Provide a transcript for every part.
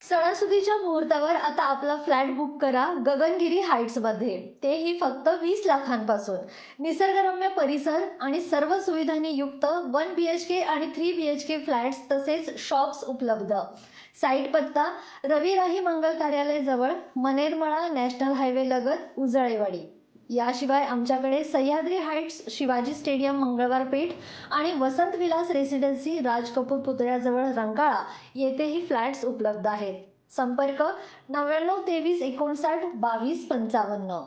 सणासुदीच्या मुहूर्तावर आता आपला फ्लॅट बुक करा गगनगिरी हाईट्समध्ये. तेही फक्त 20 लाखांपासून. निसर्गरम्य परिसर आणि सर्व सुविधांनी युक्त 1 BHK आणि 3 BHK फ्लॅट्स तसेच शॉप्स उपलब्ध. साईट पत्ता रवी राही मंगल कार्यालय जवळ, मनेरमळा, नॅशनल हायवे लगत, उजळेवाडी. याशिवाय आमच्याकडे सह्याद्री हाईट्स, शिवाजी स्टेडियम मंगळवार पेठ आणि वसंत विलास रेसिडेन्सी राज कपूर पुतळ्याजवळ रंकाळा येथेही फ्लॅट्स उपलब्ध आहेत. संपर्क 99 23 59 22 55.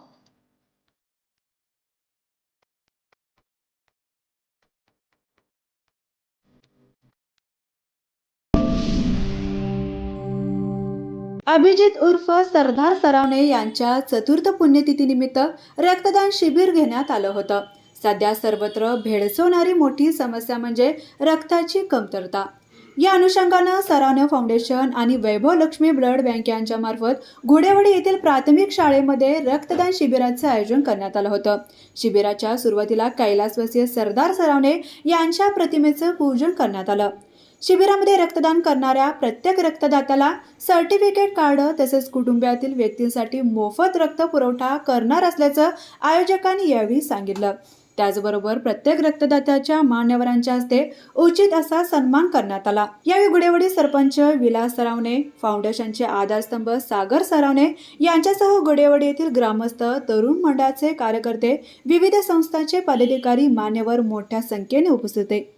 अभिजित उर्फ सरदार सरावणे यांच्या चतुर्थ पुण्यतिथीनिमित्त रक्तदान शिबिर घेण्यात आलं होतं. सध्या सर्वत्र भेडसावणारी मोठी समस्या म्हणजे रक्ताची कमतरता. या अनुषंगानं सरावणे फाउंडेशन आणि वैभव लक्ष्मी ब्लड बँक यांच्या मार्फत घोडेवाडी येथील प्राथमिक शाळेमध्ये रक्तदान शिबिराचं आयोजन करण्यात आलं होतं. शिबिराच्या सुरुवातीला कैलासवासी सरदार सरावणे यांच्या प्रतिमेचं पूजन करण्यात आलं. शिबिरामध्ये रक्तदान करणाऱ्या प्रत्येक रक्तदात्याला सर्टिफिकेट कार्ड तसेच कुटुंबातील व्यक्तींसाठी मोफत रक्त पुरवठा करणार असल्याचं आयोजकांनी यावेळी सांगितलं. त्याचबरोबर प्रत्येक रक्तदात्याच्या मान्यवरांच्या हस्ते उचित असा सन्मान करण्यात आला. यावेळी गुडेवाडी सरपंच विलास सरावणे, फाउंडेशनचे आधारस्तंभ सागर सरावणे यांच्यासह गुडेवाडी येथील ग्रामस्थ, तरुण मंडळाचे कार्यकर्ते, विविध संस्थांचे पदाधिकारी, मान्यवर मोठ्या संख्येने उपस्थित होते.